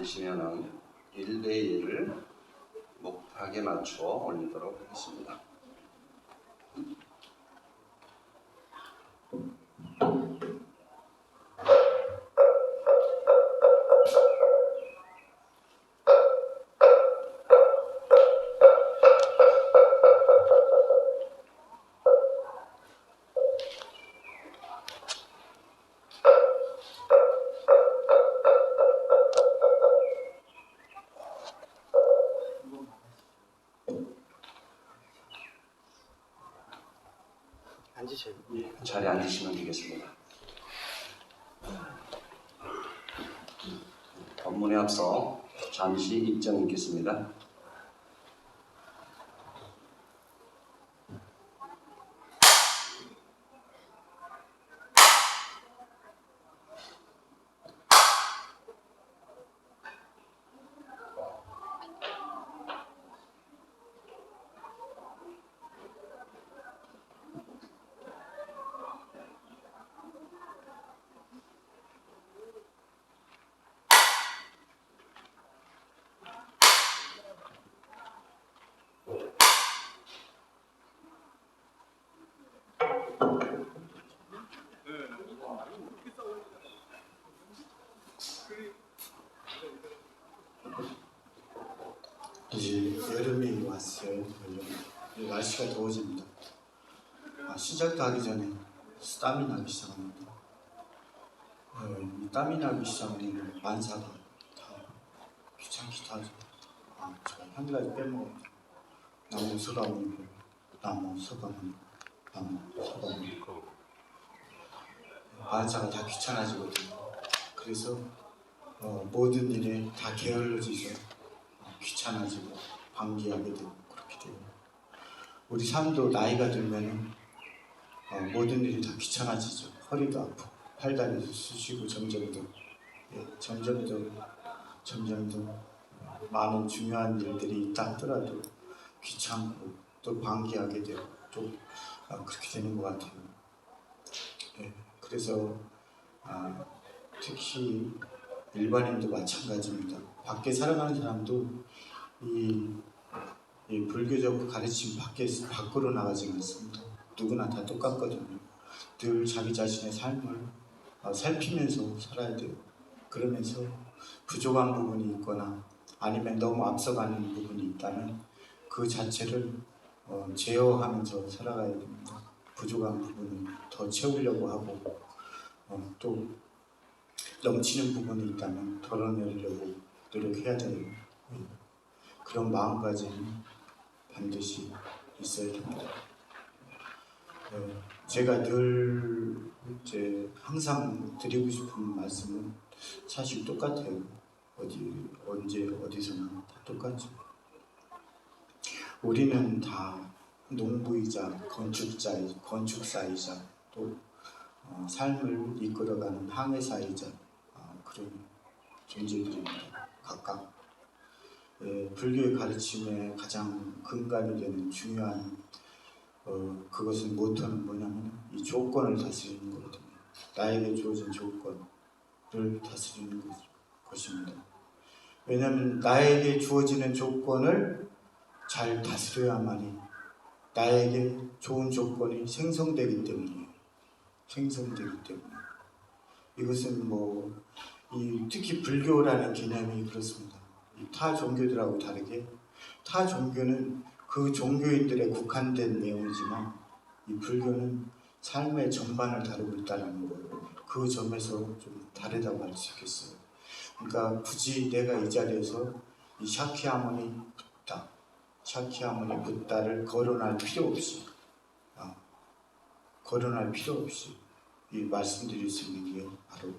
앉으시면은 1대 1을 목탁에 맞춰 올리도록 하겠습니다. 앉으세요. 자리에 앉으시면 되겠습니다. 법문에 앞서 잠시 입장 있겠습니다. 이제 여름이 왔어요. 날씨가 더워집니다. 시작도 하기 전에 땀이 나기 시작합니다. 이 땀이 나기 시작하면 만사가 다 귀찮기도 하죠. 제가 한 가지 빼먹었죠. 나무 서가모니고 나무 서가모니고 나무 서가모니고 만사가 다 귀찮아지거든요. 그래서 모든 일에 다 게을러지죠. 귀찮아지고 방기하게 되고 그렇게 돼요. 우리 삶도 나이가 들면 모든 일이 다 귀찮아지죠. 허리도 아프고 팔다리도 쑤시고 점점 더 많은 중요한 일들이 있다 하더라도 귀찮고 또 방기하게 되고 또 그렇게 되는 것 같아요. 그래서 특히 일반인도 마찬가지입니다. 밖에 살아가는 사람도 이 불교적 가르침 밖으로 나가지 않습니다. 누구나 다 똑같거든요. 늘 자기 자신의 삶을 살피면서 살아야 돼요. 그러면서 부족한 부분이 있거나 아니면 너무 앞서가는 부분이 있다면 그 자체를 제어하면서 살아가야 됩니다. 부족한 부분을 더 채우려고 하고 또 넘치는 부분이 있다면 덜어내려고 노력해야 돼요. 그런 마음가짐이 반드시 있어야 됩니다. 제가 늘 항상 드리고 싶은 말씀은 사실 똑같아요. 언제 어디서나 다 똑같죠. 우리는 다 농부이자 건축사이자 또 삶을 이끌어가는 항해사이자 그런 존재들입니다. 각각 불교의 가르침의 가장 근간이 되는 중요한 그것은 모토는 뭐냐면 이 조건을 다스리는 거거든요. 나에게 주어진 조건을 다스리는 것입니다. 왜냐하면 나에게 주어지는 조건을 잘 다스려야만이 나에게 좋은 조건이 생성되기 때문이에요. 이것은 특히 불교라는 개념이 그렇습니다. 타 종교들하고 다르게 타 종교는 그 종교인들에 국한된 내용이지만 이 불교는 삶의 전반을 다루고 있다는 거예요. 그 점에서 좀 다르다고 할 수 있겠어요. 그러니까 굳이 내가 이 자리에서 이 샤키야무니 붓다를 거론할 필요 없이 이 말씀드릴 수 있는 게 바로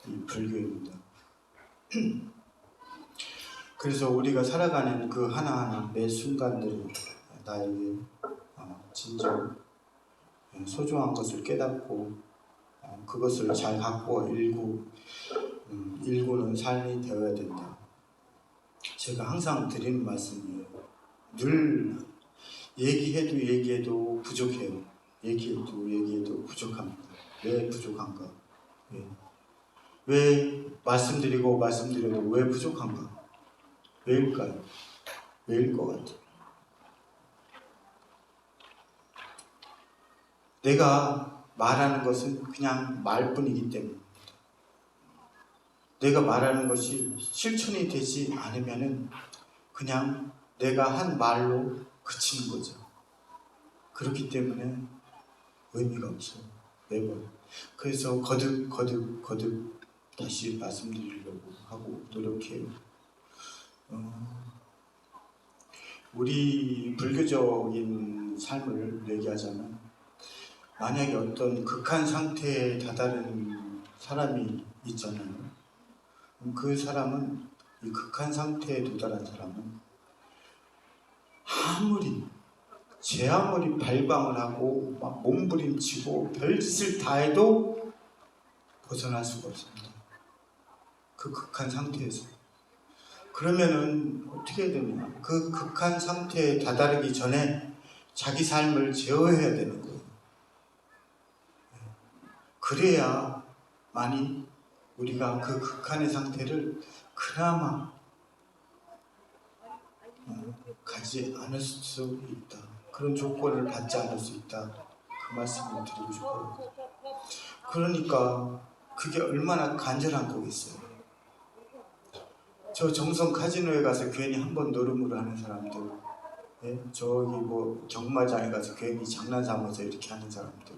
이 불교입니다. 그래서 우리가 살아가는 그 하나하나 매 순간들이 나에게 진정 소중한 것을 깨닫고 그것을 잘 갖고 일구는 삶이 되어야 된다. 제가 항상 드리는 말씀이에요. 늘 얘기해도 부족해요. 얘기해도 부족합니다. 왜 부족한가? 왜 말씀드려도 왜 부족한가? 왜일까요? 왜일 것 같아요? 내가 말하는 것은 그냥 말뿐이기 때문입니다. 내가 말하는 것이 실천이 되지 않으면은 그냥 내가 한 말로 그치는 거죠. 그렇기 때문에 의미가 없어요. 매번. 그래서 거듭 다시 말씀드리려고 하고 노력해요. 우리 불교적인 삶을 얘기하자면 만약에 어떤 극한 상태에 다다른 사람이 있잖아요. 그 사람은, 이 극한 상태에 도달한 사람은 제 아무리 발광을 하고 막 몸부림치고 별짓을 다 해도 벗어날 수가 없습니다. 그 극한 상태에서. 그러면은 어떻게 해야 되느냐? 그 극한 상태에 다다르기 전에 자기 삶을 제어해야 되는 거예요. 그래야 많이 우리가 그 극한의 상태를 그나마 가지 않을 수 있다. 그런 조건을 받지 않을 수 있다. 그 말씀을 드리고 싶어요. 그러니까 그게 얼마나 간절한 거겠어요. 저 정성 카지노에 가서 괜히 한번 노름으로 하는 사람들, 예? 저기 뭐 경마장에 가서 괜히 장난 삼아서 이렇게 하는 사람들,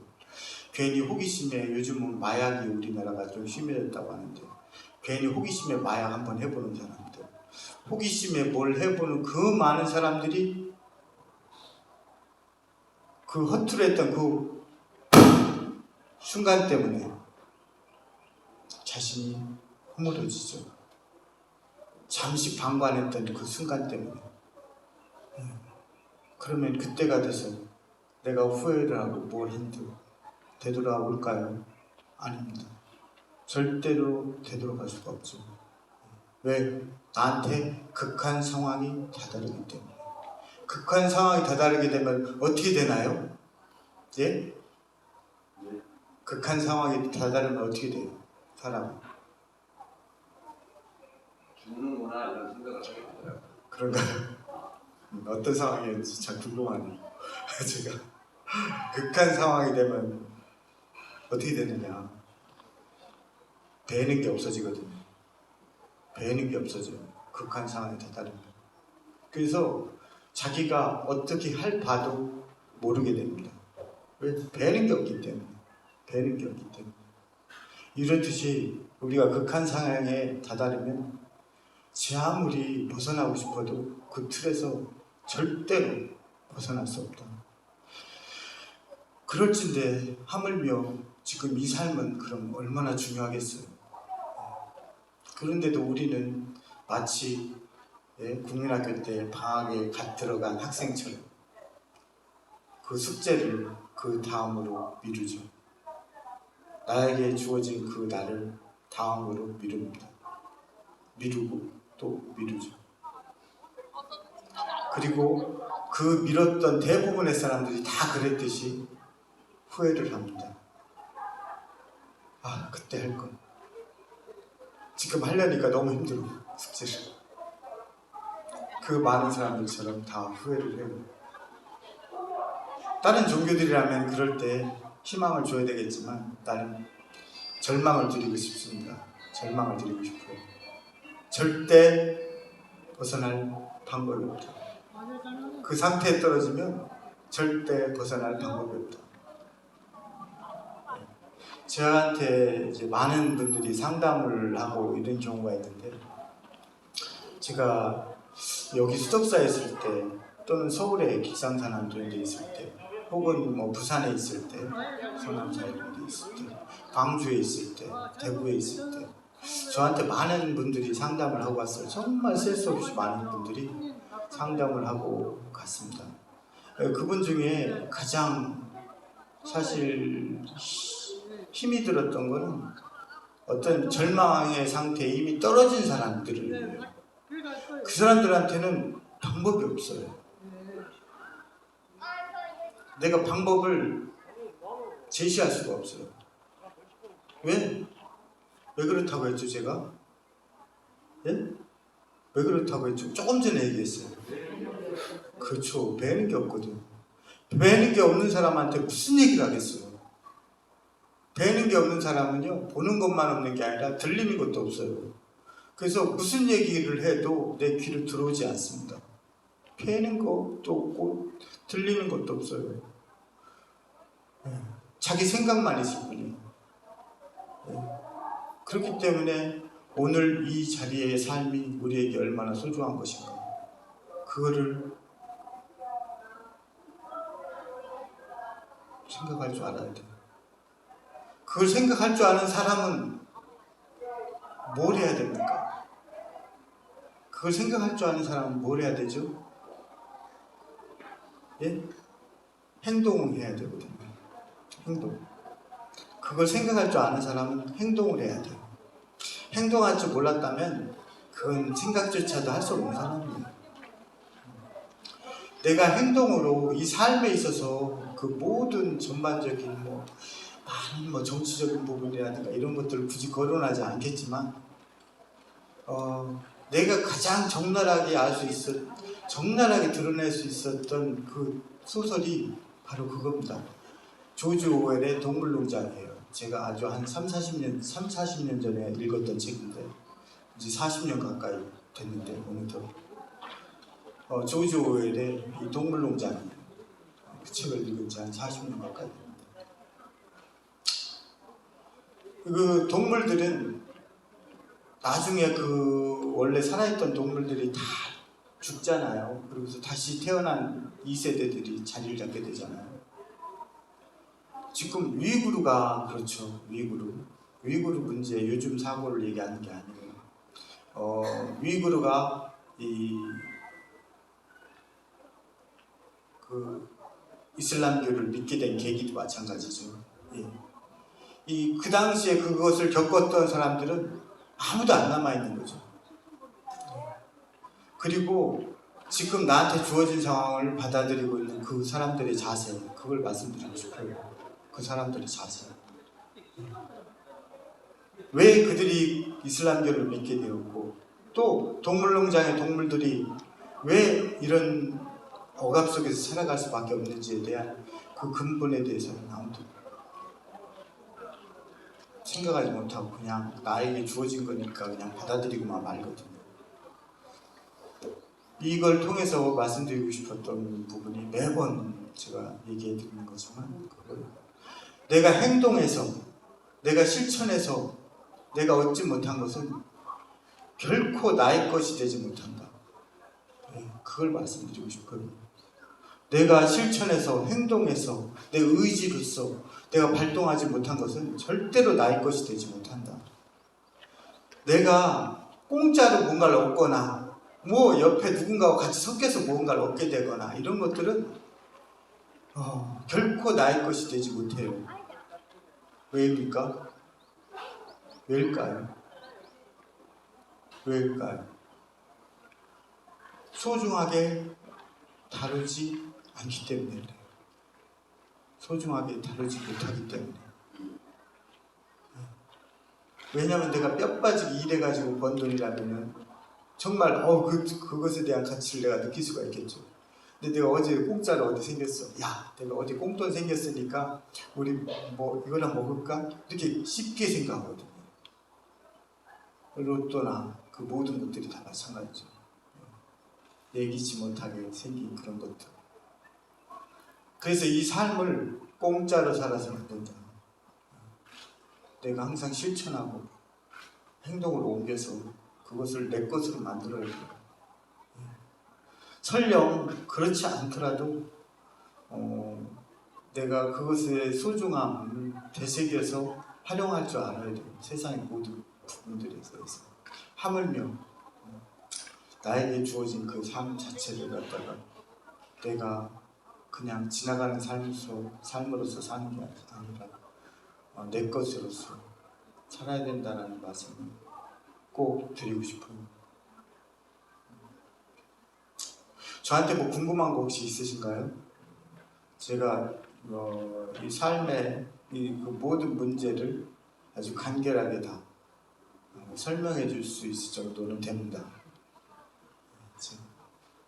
괜히 호기심에 요즘은 마약이 우리나라가 좀 심해졌다고 하는데 괜히 호기심에 마약 한번 해보는 사람들, 호기심에 뭘 해보는 그 많은 사람들이 그 허투루했던 그 순간 때문에 자신이 허물어지죠. 잠시 방관했던 그 순간 때문에. 그러면 그때가 돼서 내가 후회를 하고 뭘 한들 되돌아올까요? 아닙니다. 절대로 되돌아갈 수가 없죠. 왜? 나한테 극한 상황이 다다르기 때문에. 극한 상황이 다다르게 되면 어떻게 되나요? 예? 극한 상황이 다다르면 어떻게 돼요? 사람은. 죽는구나 이런 생각을 하게 되더라고요. 그런가요? 어떤 상황이었는지 참 궁금하네요. 제가 극한 상황이 되면 어떻게 되느냐? 배는 게 없어지거든요. 배는 게 없어져요. 극한 상황에 다다르면. 그래서 자기가 어떻게 할 바도 모르게 됩니다. 왜? 배는 게 없기 때문에. 배는 게 없기 때문에. 이렇듯이 우리가 극한 상황에 다다르면 제 아무리 벗어나고 싶어도 그 틀에서 절대로 벗어날 수 없다. 그럴진데 하물며 지금 이 삶은 그럼 얼마나 중요하겠어요. 그런데도 우리는 마치 국민학교 때 방학에 갓 들어간 학생처럼 그 숙제를 그 다음으로 미루죠. 나에게 주어진 그 날을 다음으로 미룹니다. 미루고 또 미루죠. 그리고 그 미뤘던 대부분의 사람들이 다 그랬듯이 후회를 합니다. 아, 그때 할 걸. 지금 하려니까 너무 힘들어, 숙제를. 그 많은 사람들처럼 다 후회를 해요. 다른 종교들이라면 그럴 때 희망을 줘야 되겠지만 나는 절망을 드리고 싶습니다. 절망을 드리고 싶어요. 절대 벗어날 방법이 없다. 그 상태에 떨어지면 절대 벗어날 방법이 없다. 저한테 이제 많은 분들이 상담을 하고 이런 경우가 있는데, 제가 여기 수덕사에 있을 때 또는 서울에 기상산암 이런 데 있을 때 혹은 뭐 부산에 있을 때, 성남사 이런 데 있을 때, 광주에 있을 때, 대구에 있을 때 저한테 많은 분들이 상담을 하고 왔어요. 정말 셀 수 없이 많은 분들이 상담을 하고 갔습니다. 그분 중에 가장 사실 힘이 들었던 거는 어떤 절망의 상태에 이미 떨어진 사람들을, 그 사람들한테는 방법이 없어요. 내가 방법을 제시할 수가 없어요. 왜? 왜 그렇다고 했죠, 제가? 예? 왜 그렇다고 했죠? 조금 전에 얘기했어요. 그렇죠. 배는 게 없거든. 배는 게 없는 사람한테 무슨 얘기를 하겠어요? 배는 게 없는 사람은요, 보는 것만 없는 게 아니라 들리는 것도 없어요. 그래서 무슨 얘기를 해도 내 귀로 들어오지 않습니다. 배는 것도 없고 들리는 것도 없어요. 자기 생각만 있을 뿐이에요. 그렇기 때문에 오늘 이 자리의 삶이 우리에게 얼마나 소중한 것인가, 그거를 생각할 줄 알아야 돼요. 그걸 생각할 줄 아는 사람은 뭘 해야 됩니까? 그걸 생각할 줄 아는 사람은 뭘 해야 되죠? 예? 행동을 해야 되거든요. 행동. 그걸 생각할 줄 아는 사람은 행동을 해야 돼요. 행동할 줄 몰랐다면 그건 생각조차도 할 수 없는 사람이에요. 내가 행동으로 이 삶에 있어서 그 모든 전반적인 많은 정치적인 부분이라든가 이런 것들을 굳이 거론하지 않겠지만, 내가 가장 적나라하게 적나라하게 드러낼 수 있었던 그 소설이 바로 그겁니다. 조지 오웰의 동물농장이에요. 제가 아주 한 40년 전에 읽었던 책인데, 이제 40년 가까이 됐는데, 어느덧. 조지 오웰의 이 동물농장, 그 책을 읽은 지 한 40년 가까이 됐는데, 그 동물들은 나중에 그 원래 살아있던 동물들이 다 죽잖아요. 그러고서 다시 태어난 2세대들이 자리를 잡게 되잖아요. 지금 위구르가 그렇죠. 위구르 문제, 요즘 사고를 얘기하는 게 아니에요. 위구르가 그 이슬람교를 믿게 된 계기도 마찬가지죠. 예. 그 당시에 그것을 겪었던 사람들은 아무도 안 남아있는 거죠. 그리고 지금 나한테 주어진 상황을 받아들이고 있는 그 사람들의 자세, 그걸 말씀드리고 싶어요. 그 사람들의 자세. 왜 그들이 이슬람교를 믿게 되었고, 또 동물농장의 동물들이 왜 이런 억압 속에서 살아갈 수밖에 없는지에 대한 그 근본에 대해서는 아무도 생각하지 못하고 그냥 나에게 주어진 거니까 그냥 받아들이고만 말거든요. 이걸 통해서 말씀드리고 싶었던 부분이 매번 제가 얘기해 드리는 거지만, 내가 행동해서, 내가 실천해서 내가 얻지 못한 것은 결코 나의 것이 되지 못한다. 그걸 말씀드리고 싶어요. 내가 실천해서, 행동해서, 내 의지로서 내가 발동하지 못한 것은 절대로 나의 것이 되지 못한다. 내가 공짜로 뭔가를 얻거나 옆에 누군가와 같이 섞여서 뭔가를 얻게 되거나 이런 것들은 결코 나의 것이 되지 못해요. 왜입니까? 왜일까요? 소중하게 다루지 않기 때문에 그래요. 소중하게 다루지 못하기 때문에. 왜냐하면 내가 뼈 빠지게 일해가지고 번 돈이라면 정말 그것에 대한 가치를 내가 느낄 수가 있겠죠. 근데 내가 어제 공짜로 어디 생겼어. 야, 내가 어디 공돈 생겼으니까 우리 이거나 먹을까? 이렇게 쉽게 생각하거든요. 로또나 그 모든 것들이 다 마찬가지죠. 예기치 못하게 생긴 그런 것들. 그래서 이 삶을 공짜로 살아서는 안 된다. 내가 항상 실천하고 행동으로 옮겨서 그것을 내 것으로 만들어야 돼요. 설령 그렇지 않더라도 내가 그것의 소중함을 되새겨서 활용할 줄 알아야 돼요. 세상의 모든 부분들에 대해서. 하물며 나에게 주어진 그 삶 자체를 갖다가 내가 그냥 지나가는 삶으로서 사는 게 아니라 내 것으로서 살아야 된다는 말씀을 꼭 드리고 싶어요. 저한테 궁금한 거 혹시 있으신가요? 제가 이 삶의 그 모든 문제를 아주 간결하게 다 설명해 줄 수 있을 정도는 됩니다.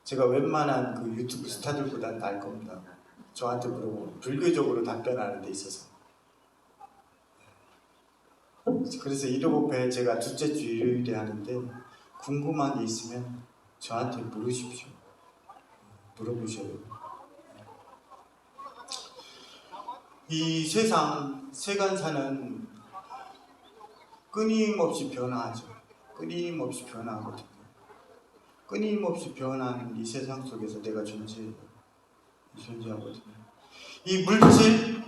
제가 웬만한 그 유튜브 스타들보다 나을 겁니다. 저한테 물어보면 불교적으로 답변하는 데 있어서. 그래서 1호법회 제가 둘째 주 일요일에 하는데 궁금한 게 있으면 저한테 물으십시오. 물어보셔요. 이 세상 세간사는 끊임없이 변화하죠. 끊임없이 변화하거든요. 끊임없이 변화하는 이 세상 속에서 내가 존재하거든요. 이 물질,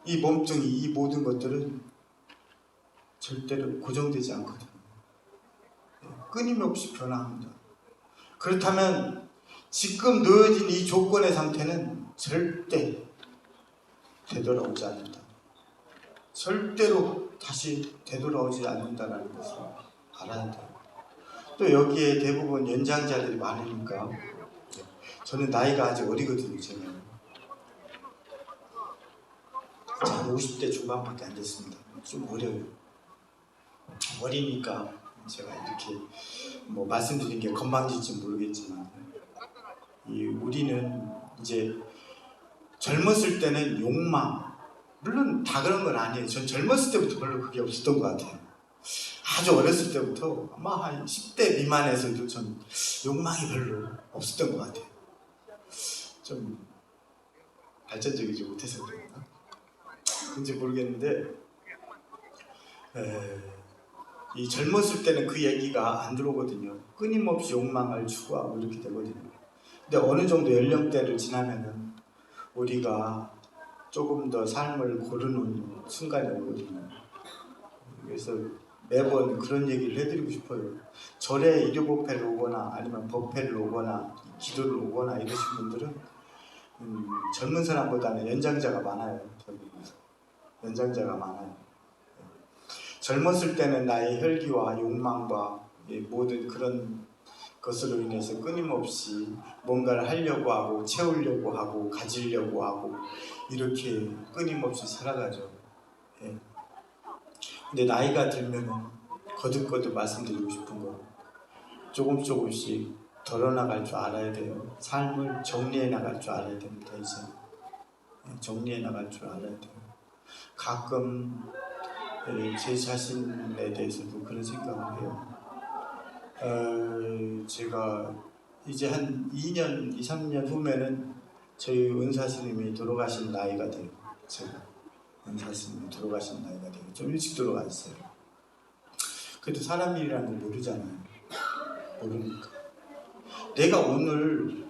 이 몸뚱이, 이 모든 것들은 절대로 고정되지 않거든요. 끊임없이 변화합니다. 그렇다면 지금 넣어진 이 조건의 상태는 절대 되돌아오지 않는다. 절대로 다시 되돌아오지 않는다는 것을 알아야 돼요. 또 여기에 대부분 연장자들이 많으니까 저는 나이가 아직 어리거든요. 제가 50대 중반밖에 안 됐습니다. 좀 어려요. 어리니까 제가 이렇게 뭐 말씀드린 게 건방질지 모르겠지만 우리는 이제 젊었을 때는 욕망, 물론 다 그런 건 아니에요. 전 젊었을 때부터 별로 그게 없었던 것 같아요. 아주 어렸을 때부터 아마 한 10대 미만에서도 전 욕망이 별로 없었던 것 같아요. 좀 발전적이지 못해서 그런가? 그런지 모르겠는데 이 젊었을 때는 그 얘기가 안 들어오거든요. 끊임없이 욕망을 추구하고 이렇게 되거든요. 근데 어느 정도 연령대를 지나면은 우리가 조금 더 삶을 고르는 순간이 오거든요. 그래서 매번 그런 얘기를 해드리고 싶어요. 절에 일요법회를 오거나 아니면 법회를 오거나 기도를 오거나 이러신 분들은 젊은 사람보다는 연장자가 많아요. 연장자가 많아요. 젊었을 때는 나의 혈기와 욕망과 모든 그런 것으로 인해서 끊임없이 뭔가를 하려고 하고 채우려고 하고 가지려고 하고 이렇게 끊임없이 살아가죠. 근데 나이가 들면 거듭거듭 말씀드리고 싶은 거 조금씩 덜어나갈 줄 알아야 돼요. 삶을 정리해 나갈 줄 알아야 됩니다. 이제 정리해 나갈 줄 알아야 돼요. 가끔 제 자신에 대해서도 그런 생각을 해요. 제가 이제 한 2년, 2, 3년 후면은 저희 은사 스님이 돌아가신 나이가 돼요. 제가 은사 스님이 돌아가신 나이가 돼요. 좀 일찍 돌아가셨어요. 그래도 사람 일이라는 거 모르잖아요. 모르니까. 내가 오늘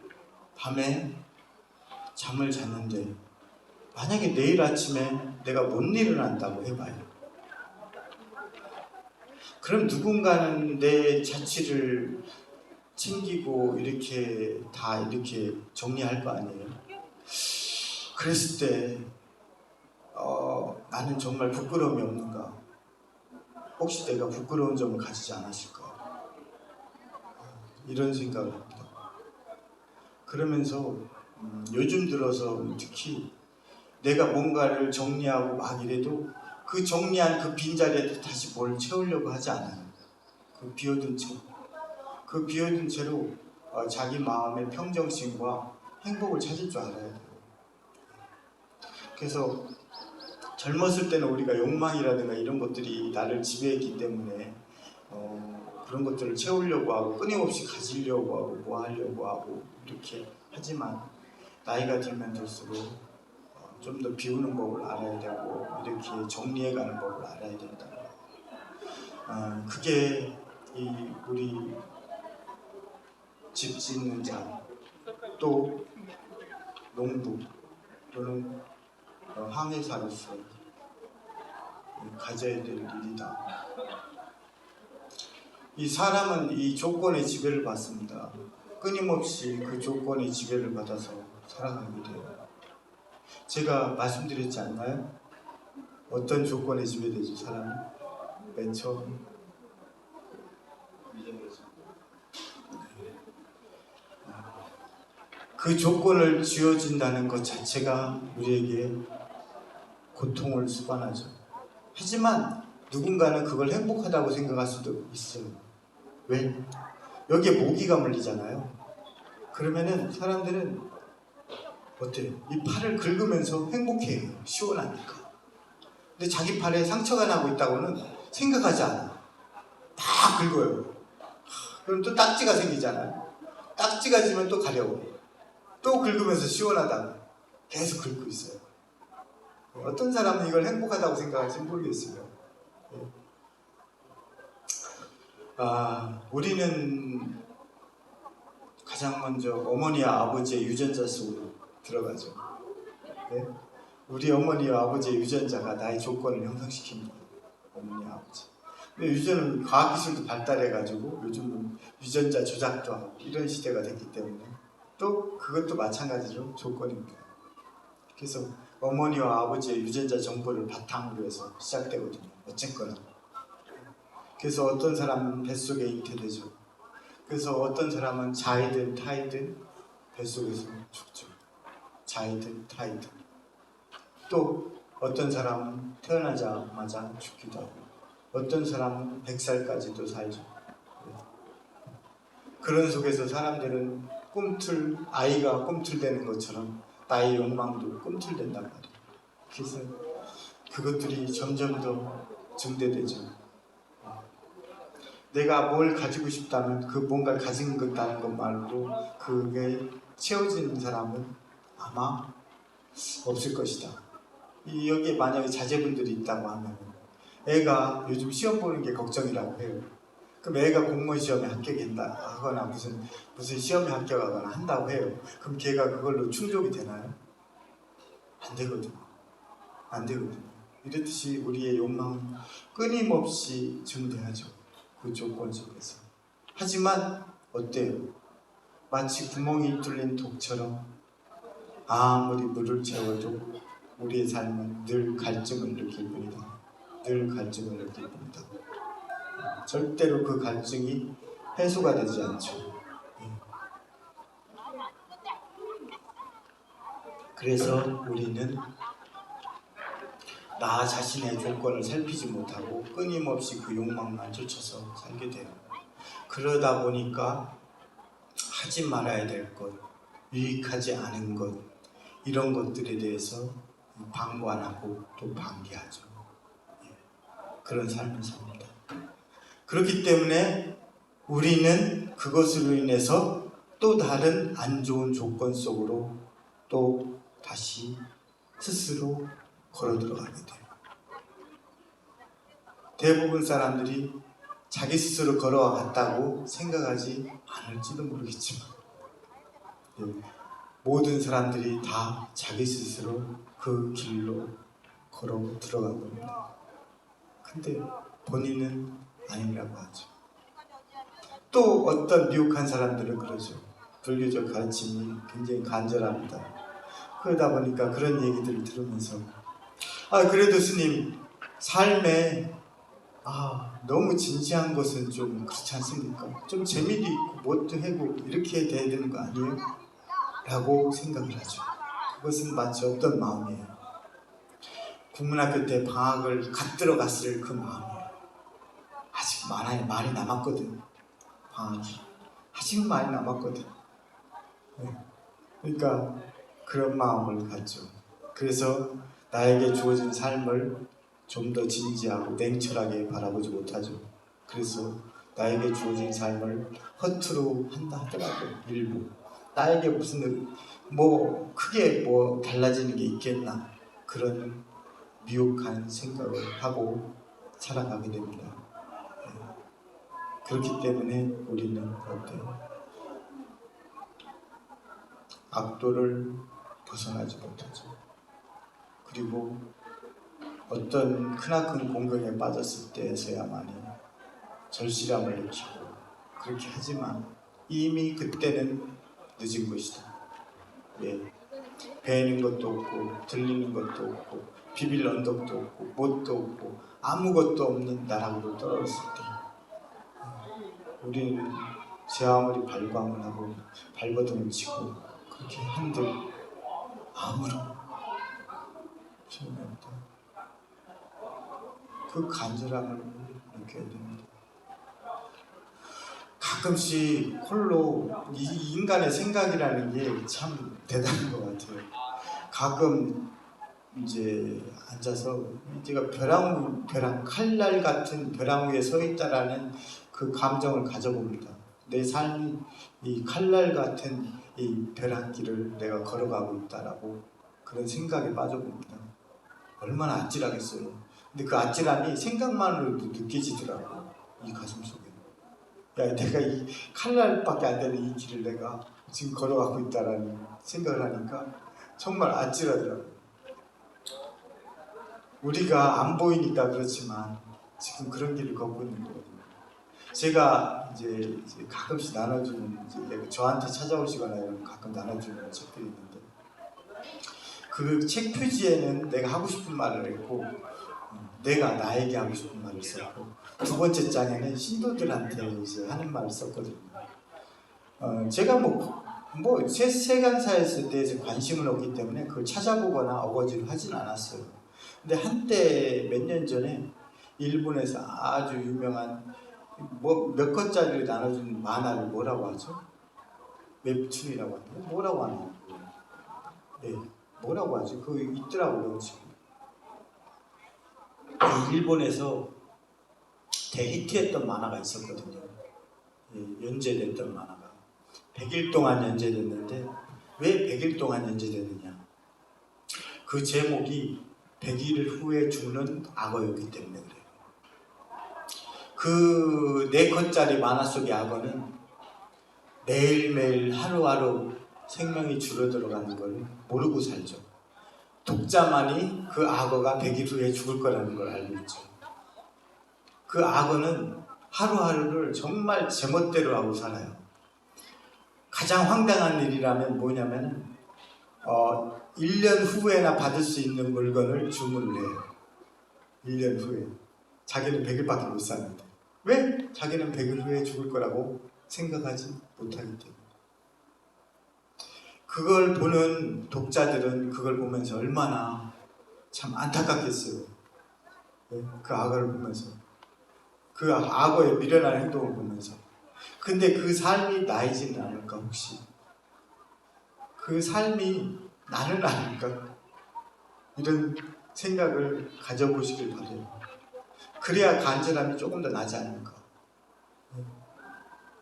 밤에 잠을 잤는데 만약에 내일 아침에 내가 못 일어난다고 해봐요. 그럼 누군가는 내 자취를 챙기고 이렇게 다 이렇게 정리할 거 아니에요. 그랬을 때 나는 정말 부끄러움이 없는가? 혹시 내가 부끄러운 점을 가지지 않았을까? 이런 생각을 합니다. 그러면서 요즘 들어서 특히 내가 뭔가를 정리하고 막 이래도 그 정리한 그 빈자리에 다시 뭘 채우려고 하지 않아요. 그 비워둔 채. 그 비워둔 채로 자기 마음의 평정심과 행복을 찾을 줄 알아야 돼요. 그래서 젊었을 때는 우리가 욕망이라든가 이런 것들이 나를 지배했기 때문에 그런 것들을 채우려고 하고 끊임없이 가지려고 하고 뭐 하려고 하고 이렇게 하지만 나이가 들면 들수록 좀 더 비우는 법을 알아야 되고 이렇게 정리해가는 법을 알아야 된다. 그게 우리 집 짓는 자, 또 농부 또는 항해사로서 가져야 될 일이다. 이 사람은 이 조건의 지배를 받습니다. 끊임없이 그 조건의 지배를 받아서 살아가게 돼요. 제가 말씀드렸지 않나요? 어떤 조건에 지배되죠, 사람은? 맨 처음. 그 조건을 쥐어진다는 것 자체가 우리에게 고통을 수반하죠. 하지만 누군가는 그걸 행복하다고 생각할 수도 있어요. 왜? 여기에 모기가 물리잖아요. 그러면은 사람들은 어때요? 이 팔을 긁으면서 행복해요. 시원하니까. 근데 자기 팔에 상처가 나고 있다고는 생각하지 않아. 다 긁어요. 그럼 또 딱지가 생기잖아요. 딱지가 지면 또 가려워요. 또 긁으면서 시원하다고 계속 긁고 있어요. 어떤 사람은 이걸 행복하다고 생각할지 모르겠어요. 우리는 가장 먼저 어머니와 아버지의 유전자 속으로 들어가죠. 네? 우리 어머니와 아버지의 유전자가 나의 조건을 형성시킵니다. 어머니, 아버지. 근데 요즘은 과학기술도 발달해가지고 요즘은 유전자 조작도 하고 이런 시대가 됐기 때문에 또 그것도 마찬가지로 조건입니다. 그래서 어머니와 아버지의 유전자 정보를 바탕으로 해서 시작되거든요. 어쨌거나. 그래서 어떤 사람은 뱃속에 잉태되죠. 그래서 어떤 사람은 자이든 타이든 뱃속에서 죽죠. 자이든 타이든. 또 어떤 사람은 태어나자마자 죽기도 하고 어떤 사람은 100살까지도 살죠. 그런 속에서 사람들은 아이가 꿈틀대는 것처럼 나의 욕망도 꿈틀댄단 말이에요. 그래서 그것들이 점점 더 증대되죠. 내가 뭘 가지고 싶다면 그 뭔가 가진 것다는 것 말고 그게 채워지는 사람은 아마 없을 것이다. 여기에 만약에 자제분들이 있다고 하면 애가 요즘 시험 보는 게 걱정이라고 해요. 그럼 애가 공무원 시험에 합격하거나 무슨 시험에 합격하거나 한다고 해요. 그럼 걔가 그걸로 충족이 되나요? 안 되거든요. 안 되거든요. 이렇듯이 우리의 욕망은 끊임없이 증대하죠. 그 조건 속에서. 하지만 어때요? 마치 구멍이 뚫린 독처럼 아무리 물을 채워도 우리의 삶은 늘 갈증을 느낄 뿐이다. 늘 갈증을 느낄 뿐이다. 절대로 그 갈증이 해소가 되지 않죠. 그래서 우리는 나 자신의 조건을 살피지 못하고 끊임없이 그 욕망만 쫓아서 살게 돼요. 그러다 보니까 하지 말아야 될 것, 유익하지 않은 것, 이런 것들에 대해서 방관하고 또 방기하죠. 그런 삶을 삽니다. 그렇기 때문에 우리는 그것으로 인해서 또 다른 안 좋은 조건 속으로 또 다시 스스로 걸어 들어가게 돼요. 대부분 사람들이 자기 스스로 걸어갔다고 생각하지 않을지도 모르겠지만 모든 사람들이 다 자기 스스로 그 길로 걸어 들어간 겁니다. 근데 본인은 아니라고 하죠. 또 어떤 미혹한 사람들은 그러죠. 불교적 가르침이 굉장히 간절합니다. 그러다 보니까 그런 얘기들을 들으면서 그래도 스님 삶에 너무 진지한 것은 좀 그렇지 않습니까? 좀 재미도 있고 뭣도 해고 이렇게 돼야 되는 거 아니에요? 라고 생각을 하죠. 그것은 마치 어떤 마음이에요? 국민학교 때 방학을 갓 들어갔을 그 마음이에요. 아직 많이 남았거든. 방학이 아직 많이 남았거든. 그러니까 그런 마음을 갖죠. 그래서 나에게 주어진 삶을 좀 더 진지하고 냉철하게 바라보지 못하죠. 그래서 나에게 주어진 삶을 허투루 한다 하더라도 일부 나에게 무슨 크게 달라지는 게 있겠나 그런 미혹한 생각을 하고 살아가게 됩니다. 그렇기 때문에 우리는 어때요? 악도를 벗어나지 못하죠. 그리고 어떤 크나큰 공경에 빠졌을 때에서야만이 절실함을 느끼고 그렇게 하지만 이미 그때는 늦은 것이다. 배는 것도 없고 들리는 것도 없고 비빌 언덕도 없고 못도 없고 아무것도 없는 나락으로 떨어졌을 때 우리는 제 아무리 발광을 하고 발버둥을 치고 그렇게 한들 아무런 소용이 없다. 그 간절함을 느껴야 됩니다. 가끔씩 홀로 이 인간의 생각이라는 게 참 대단한 것 같아요. 가끔 이제 앉아서 제가 벼랑 칼날 같은 벼랑 위에 서 있다라는 그 감정을 가져봅니다. 내 삶이 이 칼날 같은 이 벼랑길을 내가 걸어가고 있다라고 그런 생각에 빠져봅니다. 얼마나 아찔하겠어요. 근데 그 아찔함이 생각만으로도 느껴지더라고요. 이 가슴 속에. 야, 내가 이 칼날밖에 안 되는 이 길을 내가 지금 걸어가고 있다라는 생각을 하니까 정말 아찔하더라고요. 우리가 안 보이니까 그렇지만 지금 그런 길을 걷고 있는 거거든요. 제가 이제 가끔씩 나눠주는 이제 저한테 찾아오시거나 이런 가끔 나눠주는 책들이 있는데 그 책 표지에는 내가 하고 싶은 말을 했고 내가 나에게 하고 싶은 말을 썼고 두 번째 장에는 신도들한테 이제 하는 말을 썼거든요. 제가 세간사에 대해서 관심은 없기 때문에 그걸 찾아보거나 어거지로 하진 않았어요. 근데 한때 몇 년 전에 일본에서 아주 유명한 몇 권짜리를 나눠준 만화를 뭐라고 하죠? 웹툰이라고 하나요? 뭐라고 하나요? 네, 뭐라고 하죠? 그거 있더라고요 지금. 일본에서 대히트했던 만화가 있었거든요. 예, 연재됐던 만화가 100일 동안 연재됐는데 왜 100일 동안 연재됐느냐? 그 제목이 100일 후에 죽는 악어였기 때문에 그래요. 그 4권짜리 만화 속의 악어는 매일매일 하루하루 생명이 줄어들어가는 걸 모르고 살죠. 독자만이 그 악어가 100일 후에 죽을 거라는 걸 알고 있죠. 그 악어는 하루하루를 정말 제멋대로 하고 살아요. 가장 황당한 일이라면 뭐냐면 1년 후에나 받을 수 있는 물건을 주문을 해요. 1년 후에. 자기는 100일밖에 못 사는데. 왜? 자기는 100일 후에 죽을 거라고 생각하지 못하기 때문에. 그걸 보는 독자들은 그걸 보면서 얼마나 참 안타깝겠어요. 그 악어를 보면서. 그 악어의 미련한 행동을 보면서. 근데 그 삶이 나이지는 않을까 혹시? 그 삶이 나는 아닐까? 이런 생각을 가져보시길 바래요. 그래야 간절함이 조금 더 나지 않을까?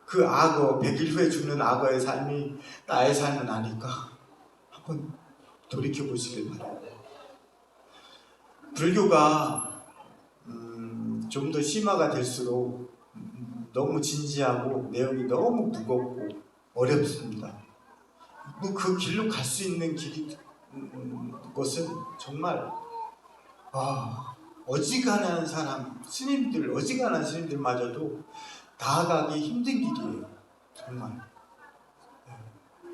그 악어, 100일 후에 죽는 악어의 삶이 나의 삶은 아닐까? 한번 돌이켜보시길 바래요. 불교가 좀 더 심화가 될수록 너무 진지하고 내용이 너무 무겁고 어렵습니다. 그 길로 갈 수 있는 것은 정말 어지간한 어지간한 스님들마저도 나아가기 힘든 길이에요. 정말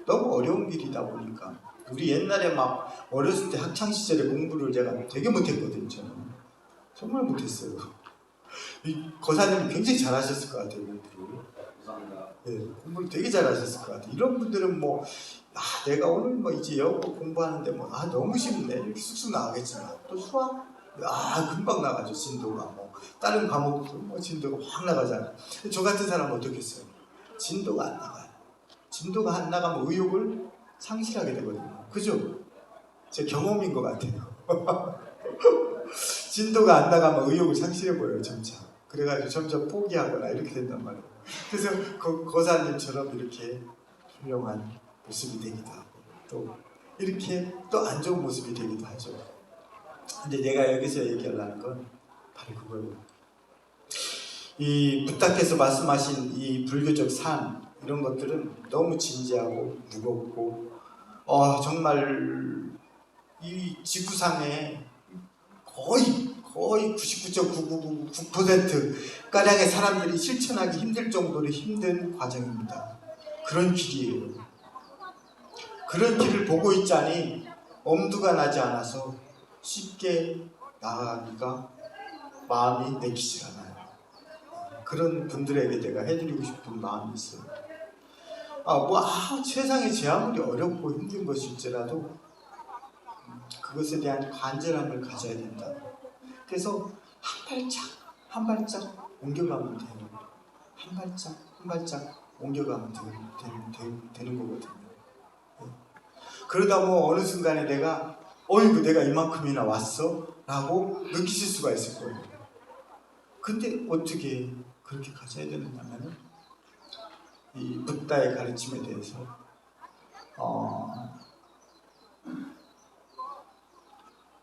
너무 어려운 길이다 보니까 우리 옛날에 막 어렸을 때 학창 시절에 공부를 제가 되게 못했거든요. 저는 정말 못했어요. 이 거사님이 굉장히 잘하셨을 것 같아요. 공부를. 네, 공부를 되게 잘하셨을 것 같아요. 이런 분들은 내가 오늘 이제 영어 공부하는데 너무 쉽네 이렇게 쑥쑥 나가겠지만 또 수학 금방 나가죠. 진도가 다른 과목도 진도가 확 나가잖아요. 저 같은 사람은 어떻겠어요? 진도가 안 나가요. 진도가 안 나가면 의욕을 상실하게 되거든요. 그죠? 제 경험인 것 같아요. 진도가 안 나가면 의욕을 상실해버려요. 점차. 그래가지고 점점 포기하거나 이렇게 된단 말이에요. 그래서 거사님처럼 이렇게 훌륭한 모습이 되기도 하고 또 이렇게 또 안 좋은 모습이 되기도 하죠. 근데 내가 여기서 얘기하려는 건 바로 그거예요. 이 부탁해서 말씀하신 이 불교적 삶 이런 것들은 너무 진지하고 무겁고 정말 이 지구상에 거의 99.999% 가량의 사람들이 실천하기 힘들 정도로 힘든 과정입니다. 그런 길이에요. 그런 길을 보고 있자니 엄두가 나지 않아서 쉽게 나가기가 마음이 내키질 않아요. 그런 분들에게 내가 해드리고 싶은 마음이 있어요. 세상에 제 아무리 어렵고 힘든 것일지라도 그것에 대한 간절함을 가져야 된다. 그래서 한 발짝 옮겨가면 돼요. 한 발짝 옮겨가면 되는 거거든요. 그러다 뭐 어느 순간에 내가 어이구 내가 이만큼이나 왔어? 라고 느끼실 수가 있을 거예요. 근데 어떻게 그렇게 가져야 되느냐면 이 붓다의 가르침에 대해서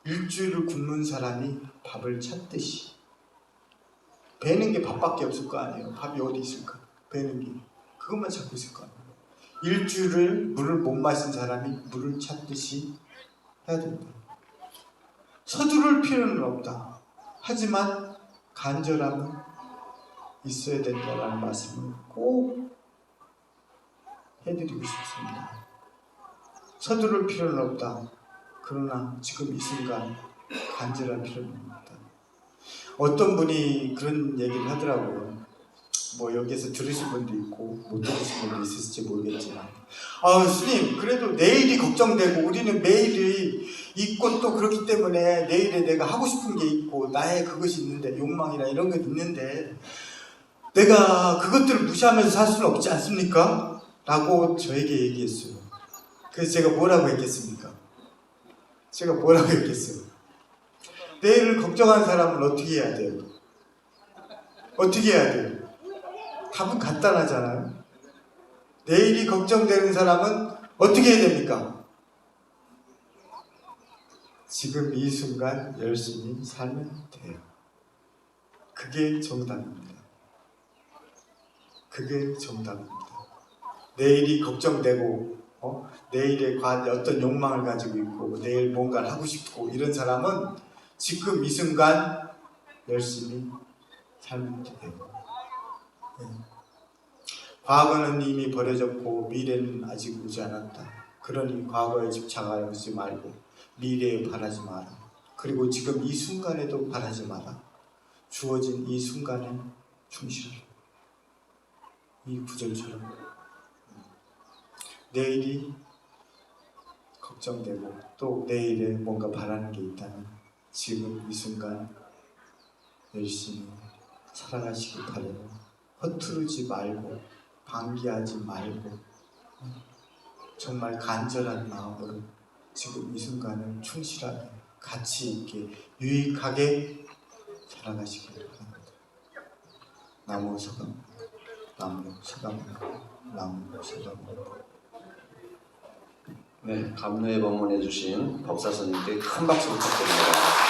일주일을 굶는 사람이 밥을 찾듯이 배는 게 밥밖에 없을 거 아니에요. 밥이 어디 있을까? 배는 게 그것만 찾고 있을 거 아니에요. 일주일을 물을 못 마신 사람이 물을 찾듯이 해야 된다. 서두를 필요는 없다. 하지만 간절함은 있어야 된다라는 말씀을 꼭 해드리고 싶습니다. 서두를 필요는 없다. 그러나 지금 이 순간 간절할 필요는 없다. 어떤 분이 그런 얘기를 하더라고요. 뭐 여기에서 들으신 분도 있고 못 들으신 분도 있을지 모르겠지만 스님 그래도 내일이 걱정되고 우리는 매일이 있고 또 그렇기 때문에 내일에 내가 하고 싶은 게 있고 나의 그것이 있는데 욕망이나 이런 게 있는데 내가 그것들을 무시하면서 살 수는 없지 않습니까? 라고 저에게 얘기했어요. 그래서 제가 뭐라고 했겠습니까? 내일을 걱정한 사람은 어떻게 해야 돼요? 어떻게 해야 돼요? 답은 간단하잖아요. 내일이 걱정되는 사람은 어떻게 해야 됩니까? 지금 이 순간 열심히 살면 돼요. 그게 정답입니다. 내일이 걱정되고 내일에 어떤 욕망을 가지고 있고 내일 뭔가를 하고 싶고 이런 사람은 지금 이 순간 열심히 살면 돼요. 과거는 이미 버려졌고 미래는 아직 오지 않았다. 그러니 과거에 집착하지 말고 미래에 바라지 마라. 그리고 지금 이 순간에도 바라지 마라. 주어진 이 순간에 충실하라. 이 구절처럼 내일이 걱정되고 또 내일에 뭔가 바라는 게 있다면 지금 이 순간 열심히 살아가시길 바라요. 허투루지 말고 방기하지 말고 정말 간절한 마음으로 지금 이 순간을 충실하게 가치 있게 유익하게 살아가시길 바랍니다. 나무 서감. 네, 감로에 방문해 주신 법사 스님께 큰 박수 부탁드립니다.